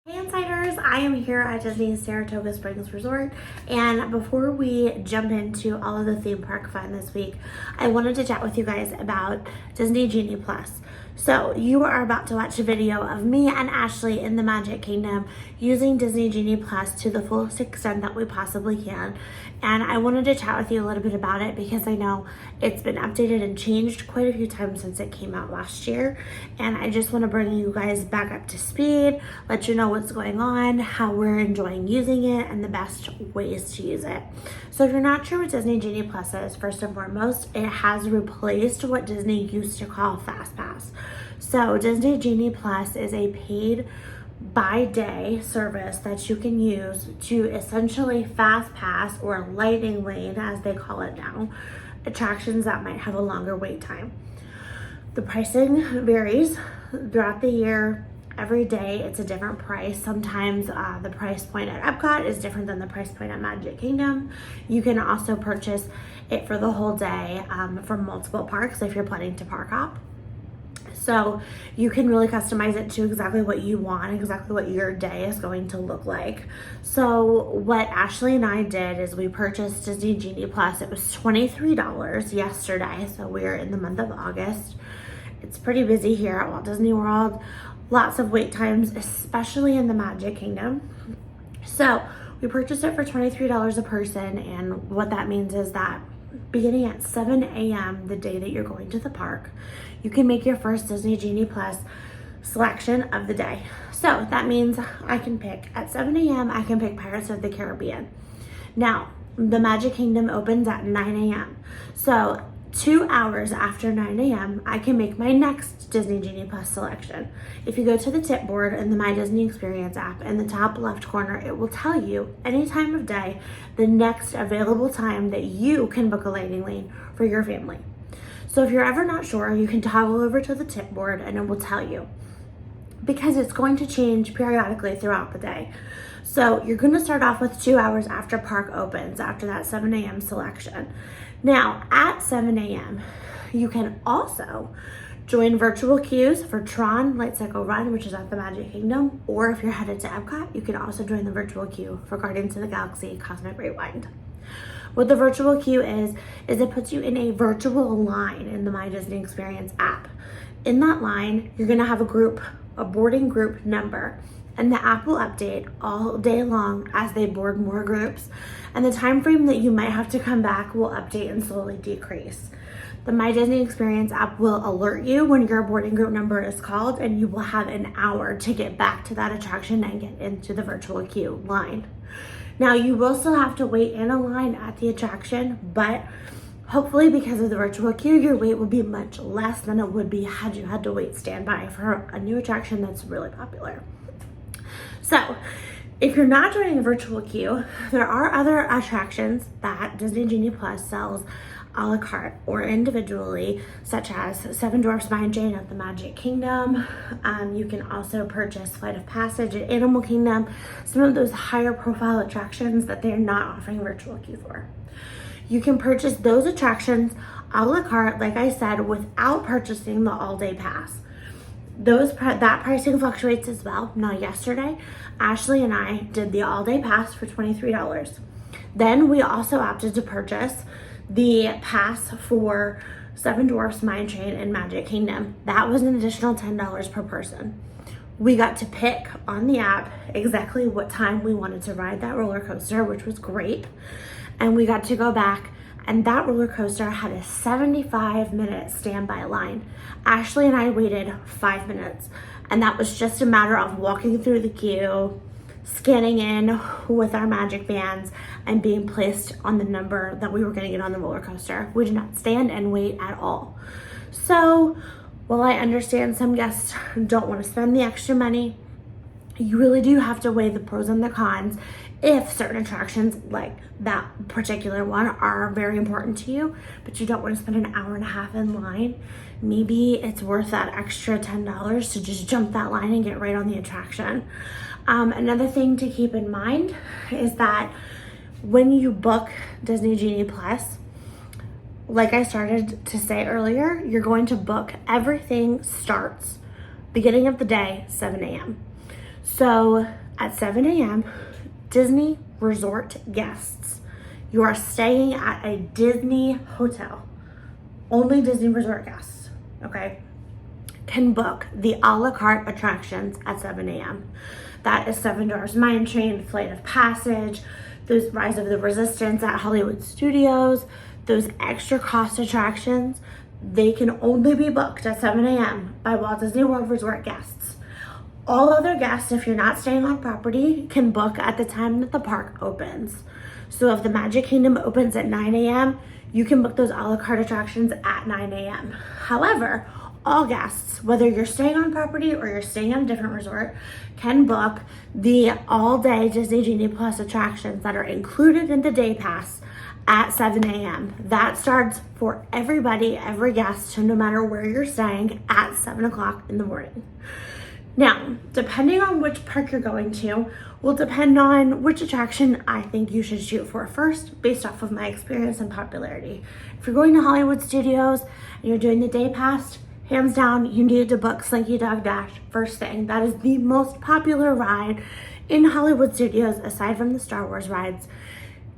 Hey Insiders, I am here at Disney's Saratoga Springs Resort, and before we jump into all of the theme park fun this week, I wanted to chat with you guys about Disney Genie Plus. So you are about to watch a video of me and Ashley in the Magic Kingdom using Disney Genie Plus to the fullest extent that we possibly can. And I wanted to chat with you a little bit about it because I know it's been updated and changed quite a few times since it came out last year. And I just want to bring you guys back up to speed, let you know what's going on, how we're enjoying using it, and the best ways to use it. So if you're not sure what Disney Genie Plus is, first and foremost, it has replaced what Disney used to call Fast Pass. So Disney Genie Plus is a paid by day service that you can use to essentially fast pass or lightning lane, as they call it now, attractions that might have a longer wait time. The pricing varies throughout the year. Every day it's a different price. Sometimes the price point at Epcot is different than the price point at Magic Kingdom. You can also purchase it for the whole day from multiple parks if you're planning to park hop. So you can really customize it to exactly what you want, exactly what your day is going to look like. So what Ashley and I did is we purchased Disney Genie Plus. It was $23 yesterday, so we're in the month of August. It's pretty busy here at Walt Disney World. Lots of wait times, especially in the Magic Kingdom. So we purchased it for $23 a person, and what that means is that beginning at 7 a.m. the day that you're going to the park, you can make your first Disney Genie Plus selection of the day. So that means I can pick at 7 a.m. I can pick Pirates of the Caribbean. Now, the Magic Kingdom opens at 9 a.m. So 2 hours after 9 a.m. I can make my next Disney Genie Plus selection. If you go to the tip board in the My Disney Experience app, in the top left corner, it will tell you any time of day the next available time that you can book a lightning lane for your family. So if you're ever not sure, you can toggle over to the tip board and it will tell you, because it's going to change periodically throughout the day. So you're going to start off with 2 hours after park opens, after that 7 a.m. selection. Now, at 7 a.m., you can also join virtual queues for Tron Light Cycle Run, which is at the Magic Kingdom, or if you're headed to Epcot, you can also join the virtual queue for Guardians of the Galaxy Cosmic Rewind. What the virtual queue is it puts you in a virtual line in the My Disney Experience app. In that line, you're gonna have a boarding group number, and the app will update all day long as they board more groups, and the time frame that you might have to come back will update and slowly decrease. The My Disney Experience app will alert you when your boarding group number is called, and you will have an hour to get back to that attraction and get into the virtual queue line. Now, you will still have to wait in a line at the attraction, but hopefully because of the virtual queue, your wait will be much less than it would be had you had to wait standby for a new attraction that's really popular. So if you're not joining a virtual queue, there are other attractions that Disney Genie Plus sells a la carte or individually, such as Seven Dwarfs Mine Train at the Magic Kingdom. You can also purchase Flight of Passage at Animal Kingdom, some of those higher profile attractions that they're not offering virtual queue for. You can purchase those attractions a la carte, like I said, without purchasing the all-day pass. That pricing fluctuates as well. Now, yesterday, Ashley and I did the all-day pass for $23. Then we also opted to purchase the pass for Seven Dwarfs Mine Train in Magic Kingdom. That was an additional $10 per person. We got to pick on the app exactly what time we wanted to ride that roller coaster, which was great. And we got to go back, and that roller coaster had a 75-minute standby line. Ashley and I waited 5 minutes, and that was just a matter of walking through the queue, scanning in with our magic bands, and being placed on the number that we were going to get on the roller coaster. We did not stand and wait at all. So while I understand some guests don't want to spend the extra money, you really do have to weigh the pros and the cons. If certain attractions like that particular one are very important to you, but you don't want to spend an hour and a half in line, maybe it's worth that extra $10 to just jump that line and get right on the attraction. Another thing to keep in mind is that when you book Disney Genie Plus, like I started to say earlier, you're going to book everything starts beginning of the day, 7 a.m. So at 7 a.m., Disney Resort guests, you are staying at a Disney hotel. Only Disney Resort guests, okay, can book the a la carte attractions at 7 a.m. That is Seven Dwarfs Mine Train, Flight of Passage, those Rise of the Resistance at Hollywood Studios, those extra cost attractions. They can only be booked at 7 a.m. by Walt Disney World Resort guests. All other guests, if you're not staying on property, can book at the time that the park opens. So if the Magic Kingdom opens at 9 a.m., you can book those a la carte attractions at 9 a.m. However, all guests, whether you're staying on property or you're staying at a different resort, can book the all-day Disney Genie Plus attractions that are included in the day pass at 7 a.m. That starts for everybody, every guest, no matter where you're staying, at 7 o'clock in the morning. Now, depending on which park you're going to, will depend on which attraction I think you should shoot for first, based off of my experience and popularity. If you're going to Hollywood Studios and you're doing the day pass, hands down, you need to book Slinky Dog Dash first thing. That is the most popular ride in Hollywood Studios, aside from the Star Wars rides,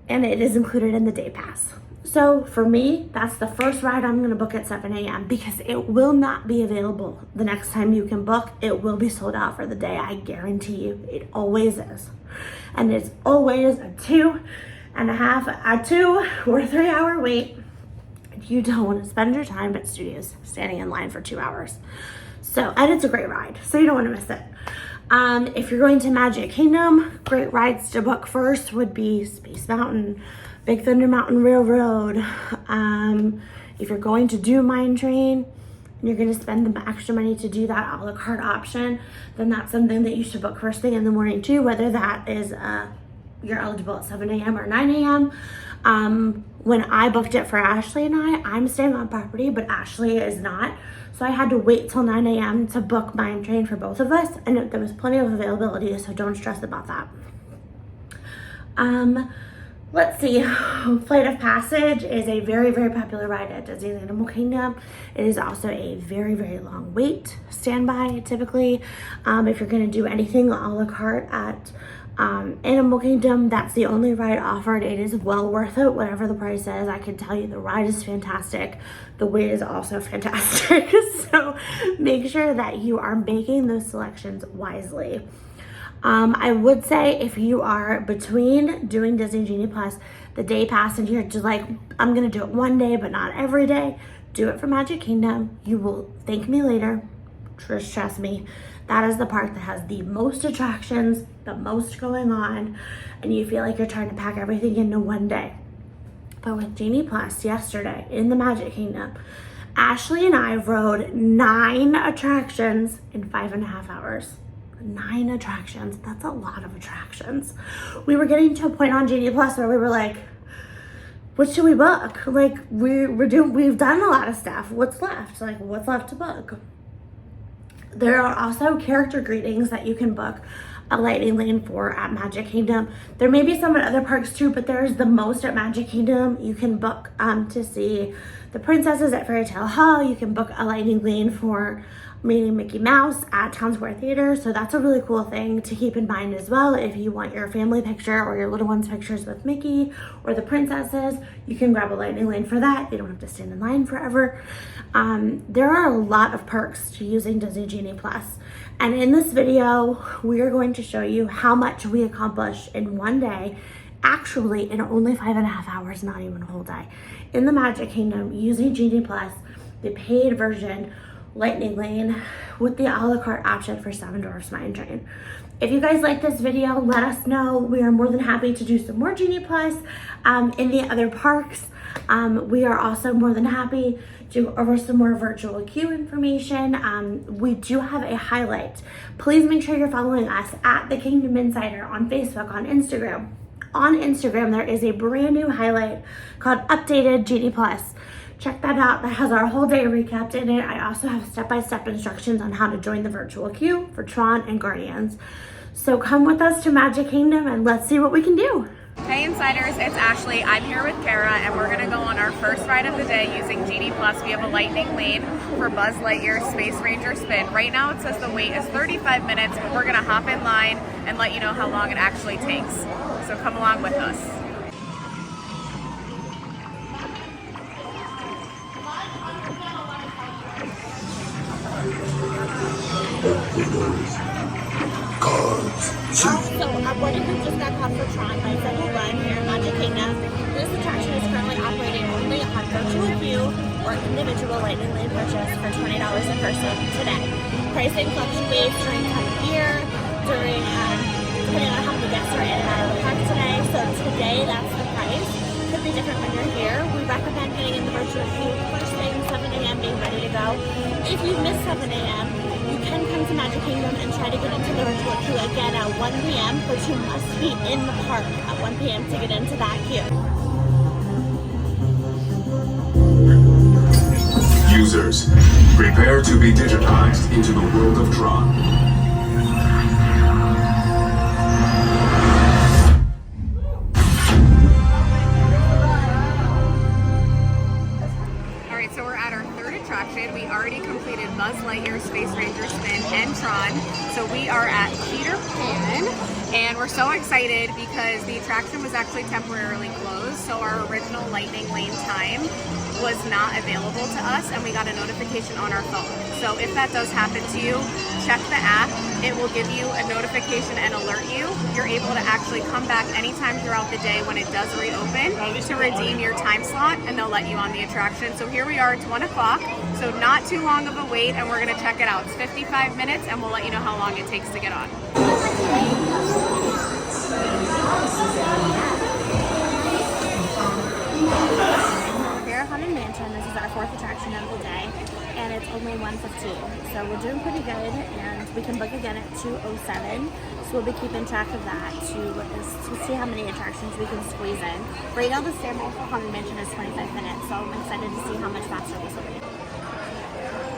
and it is included in the day pass. So for me, that's the first ride I'm gonna book at 7 a.m. because it will not be available the next time you can book. It will be sold out for the day, I guarantee you. It always is. And it's always a 2 or 3 hour wait. You don't want to spend your time at studios standing in line for 2 hours. So, and it's a great ride, so you don't want to miss it. If you're going to Magic Kingdom, great rides to book first would be Space Mountain, Big Thunder Mountain Railroad. If you're going to do Mine Train and you're going to spend the extra money to do that a la carte option, then that's something that you should book first thing in the morning too, whether that is you're eligible at 7 a.m. or 9 a.m. When I booked it for Ashley and I'm staying on property, but Ashley is not. So I had to wait till 9 a.m. to book Mine Train for both of us, and there was plenty of availability, so don't stress about that. Let's see, Flight of Passage is a very, very popular ride at Disney's Animal Kingdom. It is also a very, very long wait standby, typically. If you're gonna do anything a la carte at Animal Kingdom, that's the only ride offered. It is well worth it, whatever the price is. I can tell you the ride is fantastic. The wait is also fantastic. So make sure that you are making those selections wisely. I would say if you are between doing Disney Genie Plus, the day pass, and you're just like, I'm gonna do it one day but not every day, do it for Magic Kingdom. You will thank me later. Trust me. That is the park that has the most attractions, the most going on, and you feel like you're trying to pack everything into one day. But with Genie Plus yesterday in the Magic Kingdom, Ashley and I rode 9 attractions in 5.5 hours. 9 attractions, that's a lot of attractions. We were getting to a point on Genie Plus where we were like, what should we book? Like, we've done a lot of stuff. What's left? Like, what's left to book? There are also character greetings that you can book a lightning lane for at Magic Kingdom. There may be some at other parks too, but there's the most at Magic Kingdom. You can book to see the princesses at Fairy Tale Hall. You can book a lightning lane for meeting Mickey Mouse at Town Square Theater. So that's a really cool thing to keep in mind as well. If you want your family picture or your little one's pictures with Mickey or the princesses, you can grab a lightning lane for that. You don't have to stand in line forever. There are a lot of perks to using Disney Genie Plus. And in this video, we are going to show you how much we accomplish in one day, actually in only 5.5 hours, not even a whole day, in the Magic Kingdom using Genie Plus, the paid version, lightning lane with the a la carte option for Seven Dwarfs Mine Train. If you guys like this video, let us know. We are more than happy to do some more Genie Plus in the other parks. We are also more than happy to go over some more virtual queue information. We do have a highlight. Please make sure you're following us at The Kingdom Insider on Facebook, on Instagram. On Instagram, there is a brand new highlight called Updated Genie Plus. Check that out. That has our whole day recapped in it. I also have step-by-step instructions on how to join the virtual queue for Tron and Guardians. So come with us to Magic Kingdom and let's see what we can do. Hey Insiders, it's Ashley. I'm here with Kara and we're going to go on our first ride of the day using Genie Plus. We have a lightning lane for Buzz Lightyear's Space Ranger spin. Right now it says the wait is 35 minutes, but we're going to hop in line and let you know how long it actually takes. So come along with us. So our boarding group just got caught for Tron by Double Run here in Magic Kingdom. This attraction is currently operating only on virtual queue or individual lightning lane purchase for $20 a person today. Pricing fluctuates during time of year, during depending on how many guests are in and out of the park today. So today that's the price. Could be different when you're here. We recommend getting in the virtual queue first thing 7 a.m. being ready to go. If you miss 7 a.m. you can come to Magic Kingdom and try to get into the virtual queue again at 1 p.m. but you must be in the park at 1 p.m. to get into that queue. Users, prepare to be digitized into the world of Tron. We already completed Buzz Lightyear's Space Ranger spin and Tron. So we are at Peter Pan and we're so excited because the attraction was actually temporarily closed. So our original lightning lane time was not available to us and we got a notification on our phone. So if that does happen to you, check the app. It will give you a notification and alert you. You're able to actually come back anytime throughout the day when it does reopen to redeem your time slot and they'll let you on the attraction. So here we are, it's 1 o'clock. So not too long of a wait and we're gonna check it out. It's 55 minutes and we'll let you know how long it takes to get on. Here at Haunted Mansion, this is our 4th attraction of the day and it's only 1:15. So we're doing pretty good and we can book again at 2:07. So we'll be keeping track of that to see how many attractions we can squeeze in. Right now the stand for Haunted Mansion is 25 minutes, so I'm excited to see how much faster this will be.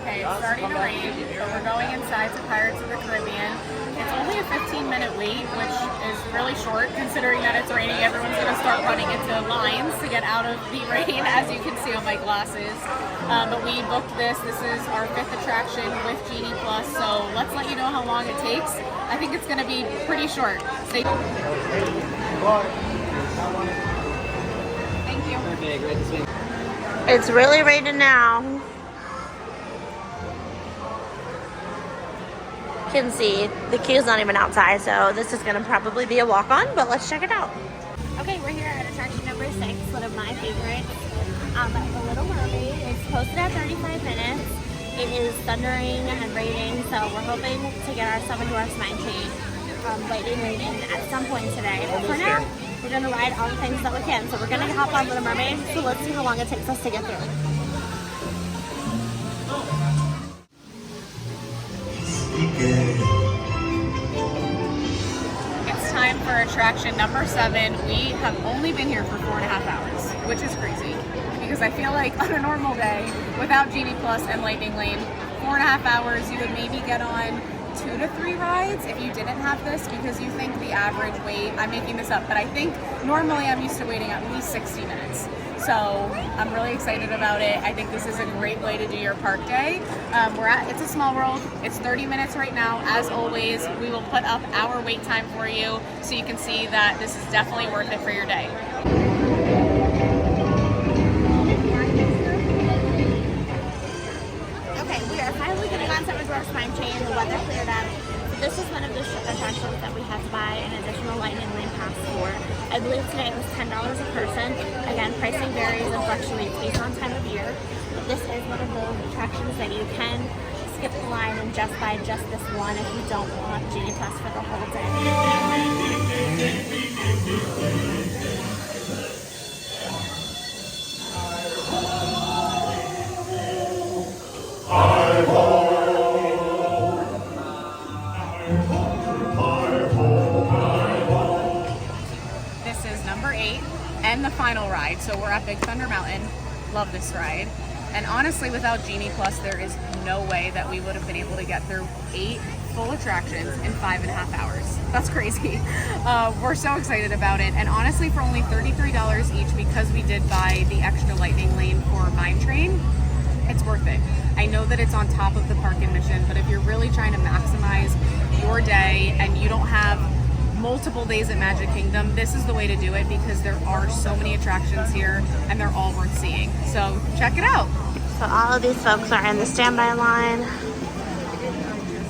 Okay, it's starting to rain, but we're going inside to Pirates of the Caribbean. It's only a 15-minute wait, which is really short considering that it's raining. Everyone's going to start running into lines to get out of the rain, as you can see on my glasses. But we booked this. This is our 5th attraction with Genie Plus, so let's let you know how long it takes. I think it's going to be pretty short. Thank you. Okay, great to see you. It's really raining now. You can see the queue's not even outside, so this is going to probably be a walk-on, but let's check it out. Okay, we're here at attraction number 6, one of my favorites, The Little Mermaid. It's posted at 35 minutes. It is thundering and raining, so we're hoping to get ourselves into our Smile Chain lightning lane at some point today. But for now, we're going to ride all the things that we can. So we're going to hop on Little Mermaid, so let's see how long it takes us to get through. It's time for attraction number 7. We have only been here for 4.5 hours, which is crazy because I feel like on a normal day without Genie Plus and Lightning Lane, 4.5 hours, you would maybe get on 2 to 3 rides if you didn't have this because you think the average wait, I'm making this up, but I think normally I'm used to waiting at least 60 minutes. So I'm really excited about it. I think this is a great way to do your park day. It's a Small World. It's 30 minutes right now. As always, we will put up our wait time for you so you can see that this is definitely worth it for your day. Okay, we are finally getting on Seven Dwarfs Mine Chain. The weather cleared up. This is one of the attractions that we have to buy an additional Lightning Lane pass for. I believe today it was $10 a person. Again, pricing varies and fluctuates based on time of year. But this is one of those attractions that you can skip the line and just buy just this one if you don't want Genie Plus for the whole day. This is number 8 and the final ride. So we're at Big Thunder Mountain. Love this ride. And honestly, without Genie Plus, there is no way that we would have been able to get through 8 full attractions in 5.5 hours. That's crazy. We're so excited about it. And honestly, for only $33 each, because we did buy the extra lightning lane for Mine Train, it's worth it. I know that it's on top of the park admission, but if you're really trying to maximize your day and you don't have multiple days at Magic Kingdom, this is the way to do it, because there are so many attractions here and they're all worth seeing. So check it out. So all of these folks are in the standby line.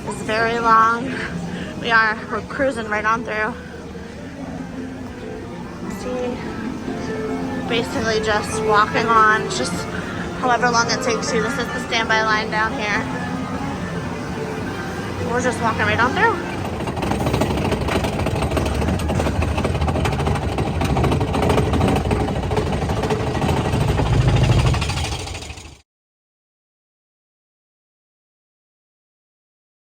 It's very long. We're cruising right on through. See, basically just walking on, just however long it takes you. This is the standby line down here. We're just walking right on through.